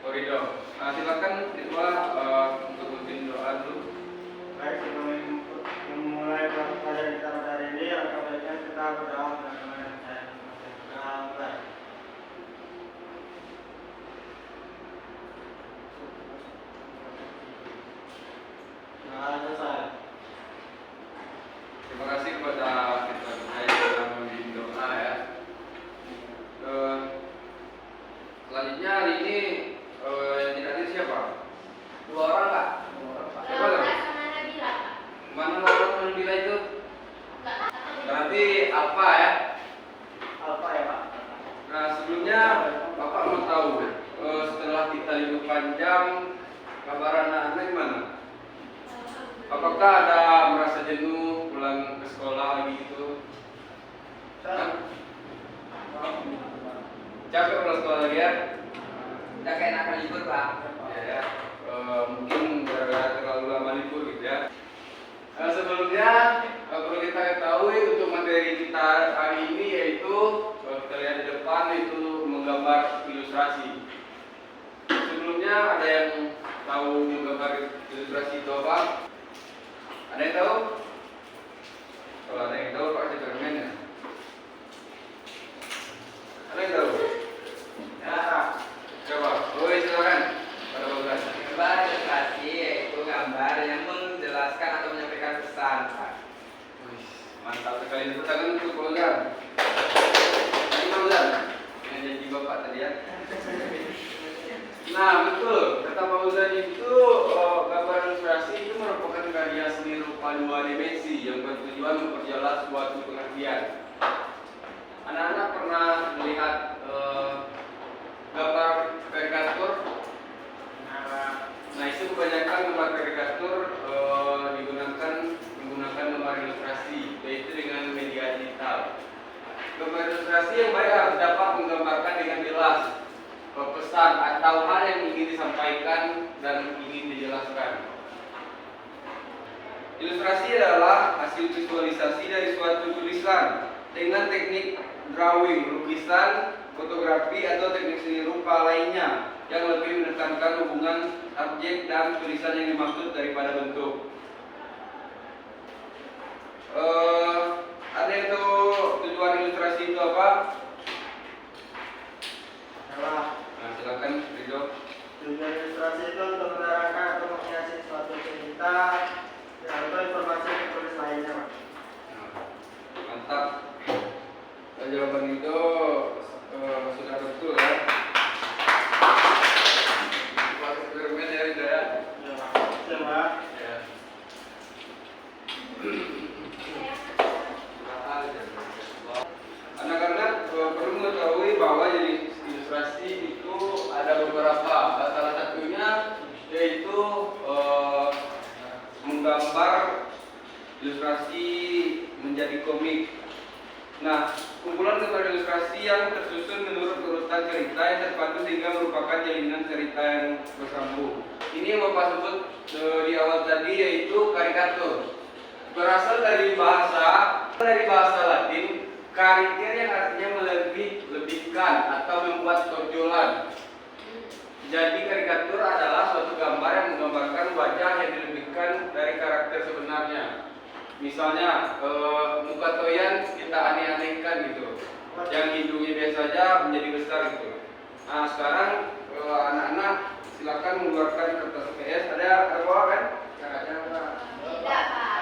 Koridor. Nah, silakan Ketua untuk memimpin doa dulu. Baik, sebelum memulai pelajaran kita pada hari ini, alangkah baiknya kita berdoa bersama dengan saya. Mulai. Nah, selesai. Terima kasih kepada Ketua kita yang sudah memimpin doa ya. Selanjutnya hari ini yang tidak hadir siapa? 2 orang Pak? Siapa lagi? Mana orang Nabila itu? Berarti Alfa ya? Alfa ya Pak. Nah sebelumnya Bapak mau tahu setelah kita libur panjang kabar anak-anak gimana? Apakah ada merasa jenuh pulang ke sekolah lagi gitu? Hah? Capek pulang sekolah lagi ya? Udah kayak enakan libur Pak. Ya, mungkin gara-gara terlalu lama libur gitu ya. Sebelumnya perlu kita ketahui untuk materi kita hari ini yaitu kita lihat di depan itu menggambar ilustrasi. Sebelumnya ada yang tahu menggambar ilustrasi itu apa? Ada yang tahu? Kalau ada yang tahu Pak Cetermen ya. Ada yang tahu? Ya, Coba, silakan. Pada bagian. gambar ilustrasi yaitu gambar yang menjelaskan atau menyampaikan pesan Pak. Mantap sekali, tepuk tangan untuk Fauzan. Ini Fauzan, yang janji Bapak tadi ya. Nah betul, kata Fauzan itu gambar ilustrasi itu merupakan karya seni rupa 2 dimensi yang bertujuan memperjelas suatu pengertian. Anak-anak pernah melihat gambar karikatur? Nah itu kebanyakan gambar karikatur menggunakan gambar ilustrasi, yaitu dengan media digital. Gambar ilustrasi yang baik harus dapat menggambarkan dengan jelas pesan atau hal yang ingin disampaikan dan ingin dijelaskan. Ilustrasi adalah hasil visualisasi dari suatu tulisan dengan teknik drawing, lukisan, fotografi atau teknik seni rupa lainnya yang lebih menekankan hubungan subjek dan tulisan yang dimaksud daripada bentuk. Ada yang tahu tujuan ilustrasi itu apa? Nah, silakan Ridho. Tujuan ilustrasi itu untuk menerangkan atau menghiasi suatu cerita atau informasi yang ditulis lainnya Pak. Mantap. Jawaban itu sudah betul ya. Pak Superman ya Ridho ya. Ya Pak. Ya. Anak-anak perlu mengetahui bahwa jenis ilustrasi itu ada beberapa. Salah satunya yaitu menggambar ilustrasi menjadi komik. Nah, kumpulan gambar ilustrasi yang tersusun menurut urutan cerita yang terpadu sehingga merupakan jalinan cerita yang bersambung. Ini yang Bapak sebut di awal tadi yaitu karikatur. Berasal dari bahasa Latin, karikir yang artinya melebihkan atau membuat tonjolan. Jadi karikatur adalah suatu gambar yang menggambarkan wajah yang dilebihkan dari karakter sebenarnya. Misalnya muka Toyan kita aneh-anehkan gitu, yang hidungnya biasa aja menjadi besar gitu. Nah sekarang anak-anak silakan mengeluarkan kertas PS. Ada bawa kan? Caranya apa? Tidak, Pak.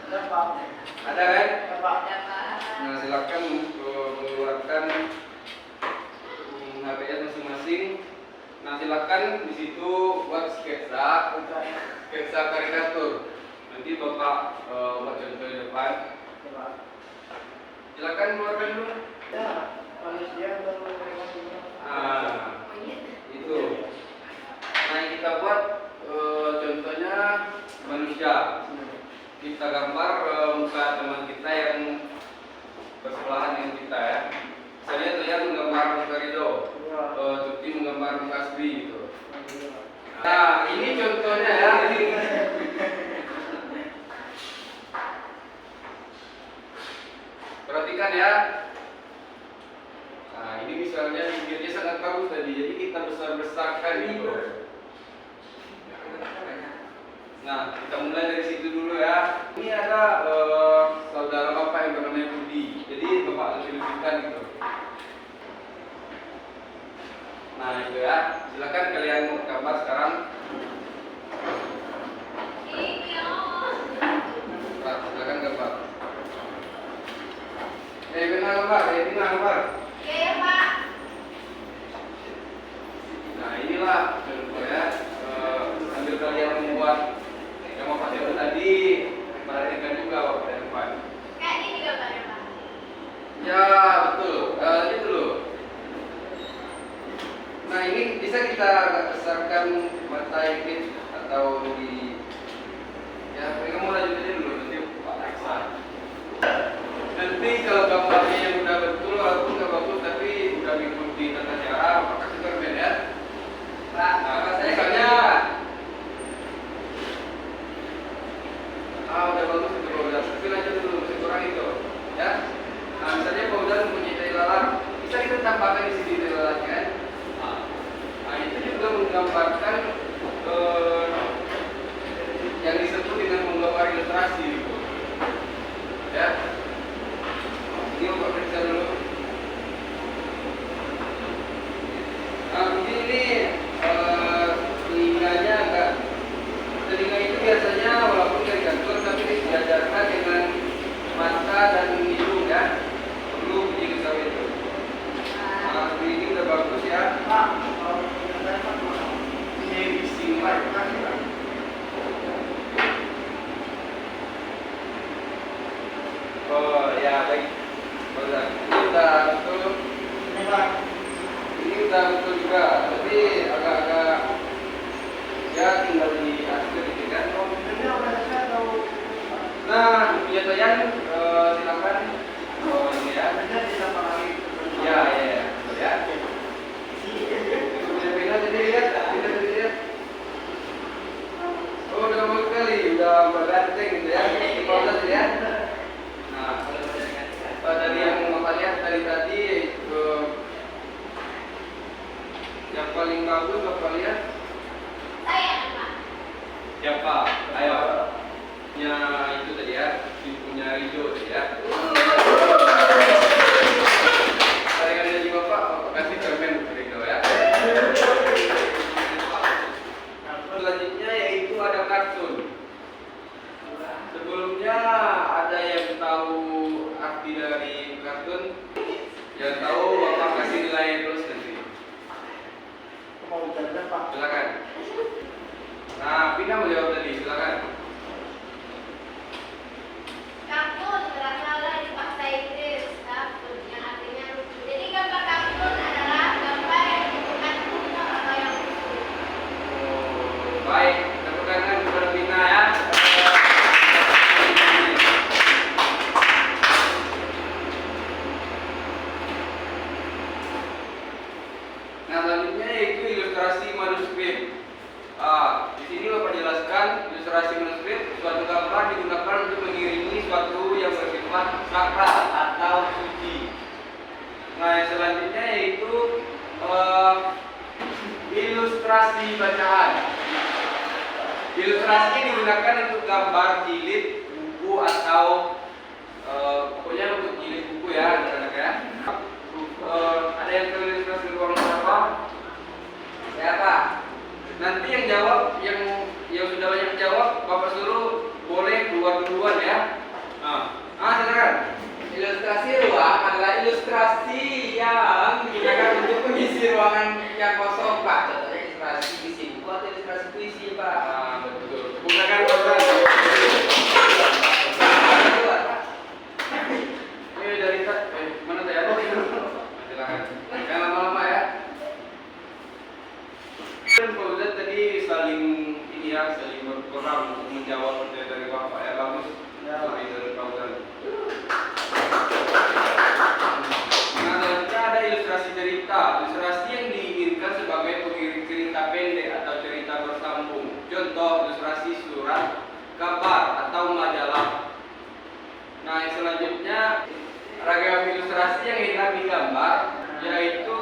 Ada Pak. Ada kan? Ya Pak. Tidak, Pak. Nah silakan mengeluarkan HPS masing-masing. Nah silakan di situ buat sketsa karikatur. Nanti Bapak buat contoh di depan. Silakan keluarkan dulu. Ya, manusia baru Nah, itu. Nah yang kita buat contohnya manusia. Kita gambar muka teman kita yang bersebelahan dengan kita ya. Misalnya Toyan menggambar muka Ridho, Tuti menggambar muka Asri gitu. Nah ini contohnya ya. Perhatikan ya. Nah ini misalnya bibirnya sangat bagus tadi, jadi kita besar-besarkan gitu. Nah, kita mulai dari situ dulu ya. Ini ada saudara bapak yang bernama Budi. Jadi bapak lebih-lebihkan gitu. Nah itu ya. Silakan kalian gambar sekarang. Nah, silakan gambar. Benar gambar, benar gambar. Iya Pak. Nah inilah contoh ya. Sambil kalian membuat yang bapak sebut tadi, perhatikan juga bapak dan depan. Kayak ini gambarnya Pak. Ya betul, ini dulu. Nah ini bisa kita besarkan mata ini atau di ya kamu lanjut aja dulu nanti Pak Reksa. Nanti kalau gambarnya yang udah betul walaupun nggak bagus tapi udah mengikuti tata cara Pak kasih permen ya. Pak, Nah, saya misalnya Pak. udah bagus itu Pak Udan, tapi lanjut dulu masih kurang itu ya. Nah misalnya Pak Udan mempunyai tai lalat, bisa kita tambahkan di sini tai lalatnya kan. Nah itu juga menggambarkan yang disebut dengan menggambar ilustrasi gitu. Ya. Ini Bapak periksa dulu. Nah mungkin ini telinganya agak, telinga itu biasanya walaupun karikatur tapi diajarkan dengan mata dan hidung ya. Perlu uji kita itu. Nah seperti ini udah bagus ya. Pak, kalau kita dapat mana? Ini bising lah. Oh ya baik. Bagus. Ini udah betul. Ini Pak. Ini udah betul juga. Tapi agak-agak ya tinggal di akhir gitu kan. Kalau ini apa saja atau Nah, punya Toyan silakan. Oh ini ya. saja tidak lagi. Ya ya ya. Betul ya. Punya Pina tadi lihat, Pina tadi lihat. Oh udah bagus sekali, udah berganteng gitu ya. Di bawah tadi ya. Nah, dari yang Bapak lihat dari tadi yang paling bagus Bapak lihat Saya Pak. siapa? Ayo. Punya itu tadi ya, punya Rijo tadi ya. Tarikan dari Bapak kasih permen untuk Rijo ya. Selanjutnya yaitu ada kartun. Sebelumnya ada yang tahu arti dari kartun? Yang tahu Bapak kasih nilai plus nanti. Mau jaga Pak. Silakan. Nah, Pina mau jawab tadi, silakan. Kartun berasal dari bahasa Inggris. Kartun yang artinya lucu. Jadi gambar kartun adalah gambar yang bukan humor atau yang lucu. Baik, tepuk tangan kepada Pina ya. Nah, selanjutnya yaitu ilustrasi manuskrip. Di sini Bapak jelaskan ilustrasi manuskrip suatu gambar digunakan untuk mengiringi suatu yang bersifat sakral atau suci. Nah, yang selanjutnya yaitu ilustrasi bacaan. Ilustrasi digunakan untuk gambar jilid buku atau pokoknya untuk jilid buku ya, anak-anak ya. Ada yang tahu ilustrasi ruang apa? Siapa? Nanti yang jawab, yang sudah banyak jawab, Bapak suruh boleh keluar duluan ya. Silakan. Ilustrasi ruang adalah ilustrasi yang digunakan untuk mengisi ruangan yang kosong, Pak. Contohnya ilustrasi isi buku atau ilustrasi puisi, Pak. Betul. Gunakan program. Ini dari mana tadi ada? Silakan. Jangan lama-lama ya. Dan Fauzan tadi saling berperan untuk menjawab pertanyaan dari Bapak ya, bagus. Ya. Dari Fauzan. Nah, selanjutnya ada ilustrasi cerita. Ilustrasi yang diinginkan sebagai pengiring cerita pendek atau cerita bersambung. Contoh ilustrasi surat, kabar atau majalah. Nah, yang selanjutnya ragam ilustrasi yang hendak digambar yaitu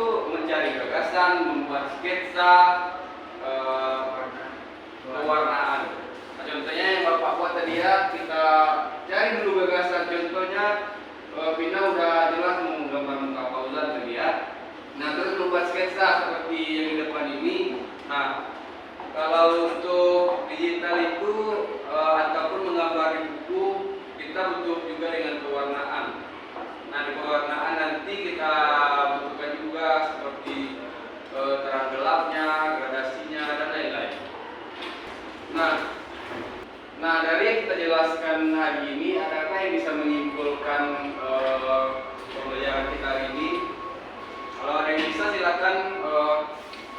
gagasan, membuat sketsa, pewarnaan. Nah, contohnya yang Bapak buat tadi ya, kita cari dulu gagasan. Contohnya Vina udah jelas mau gambar muka Fauzan tadi ya. Nah, terus membuat sketsa seperti yang di depan ini. Nah, kalau untuk digital itu ataupun menggambar di buku, kita butuh juga dengan pewarnaan. Nah, di pewarnaan nanti kita butuhkan juga seperti terang gelapnya, gradasinya, dan lain-lain. Nah, dari yang kita jelaskan hari ini, adakah yang bisa menyimpulkan pembelajaran kita hari ini? Kalau ada yang bisa silakan,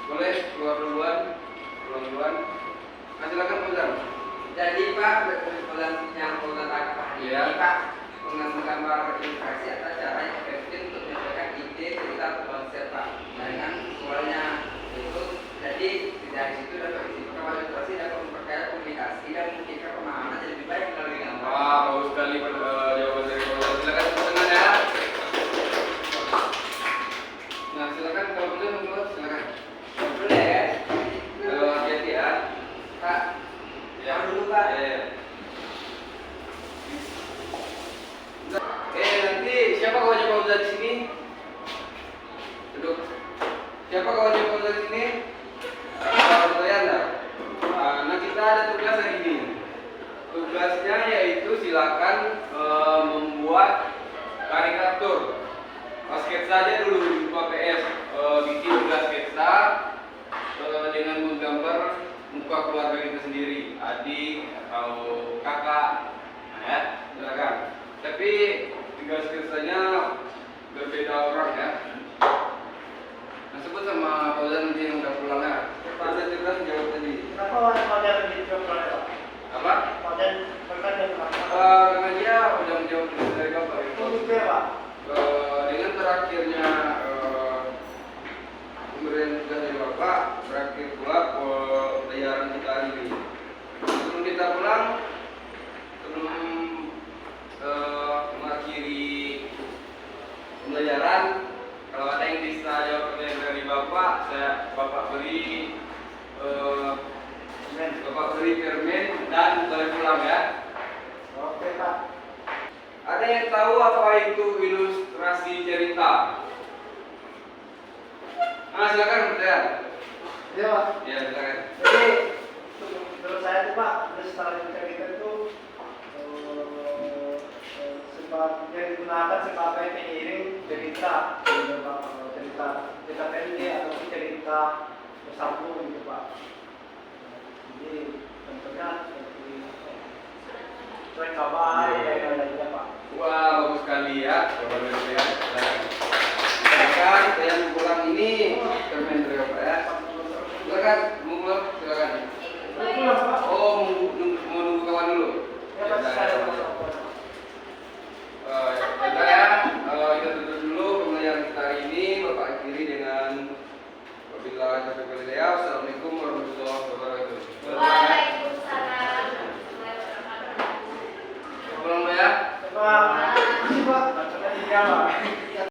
boleh keluar duluan. Nah, silakan Fauzan. Jadi Pak, yang Fauzan tangkap hari Iya. ini Pak, menggambar ilustrasi atau cara yang efektif untuk menyampaikan ide, cerita, atau konsep Pak. Dengan soalnya itu, jadi dari situ dapat kalau ilustrasi dapat memperkaya komunikasi dan memungkinkan pemahaman jadi lebih baik melalui gambar. Wah, bagus sekali jawaban dari Fauzan. Silakan tepuk tangan ya. Nah, silakan kalau Fauzan menurut silakan. Boleh ya? Hati-hati ya. Pak, Ya. dulu Pak. Nanti siapa kawannya Fauzan di sini? Duduk. Siapa kawannya Fauzan di sini? Saya enggak. Nah, kita ada tugas hari ini. Tugasnya yaitu silakan membuat karikatur. Sketsa saja dulu di PS. Bikin tugas sketsa dengan menggambar muka keluarga kita sendiri, adik atau kakak. Nah, ya, silakan. Tapi tiga sketsanya berbeda orang ya. Nah, sebut sama Fauzan nanti yang udah pulang ya. Fauzan cerdas menjawab tadi. Kenapa wajan di Jogja Pak? Apa? Wajan berkata kenapa? Karena dia udah menjawab dari Bapak itu. Itu juga Pak. Dengan terakhirnya pemberian tugas dari Bapak, berakhir pula pelajaran kita hari ini. Sebelum kita pulang, sebelum mengakhiri pembelajaran, kalau ada yang bisa jawab pertanyaan dari Bapak beri permen dan boleh pulang ya. Oke Pak. Ada yang tahu apa itu ilustrasi cerita? Nah, silakan bertanya. Iya Pak. Ya, silakan. Jadi menurut saya itu Pak, ilustrasi cerita itu yang digunakan sebagai pengiring cerita, cerita pendek atau cerita bersambung gitu Pak. Jadi tentunya seperti surat kabar dan lainnya Pak. Wah, bagus sekali ya. Coba dulu ya. Silakan, saya mau pulang ini permen dari Bapak ya. Silakan, mau pulang silakan. Pulang Pak. Oh, mau nunggu kawan dulu. Ya Pak, saya Kita tutup dulu pembelajaran kita hari ini. Bapak akhiri dengan wabillahi taufiq wal hidayah. Assalamualaikum warahmatullahi wabarakatuh. Waalaikumsalam. Pulang ya. Pak. Pak, maksudnya 3 Pak.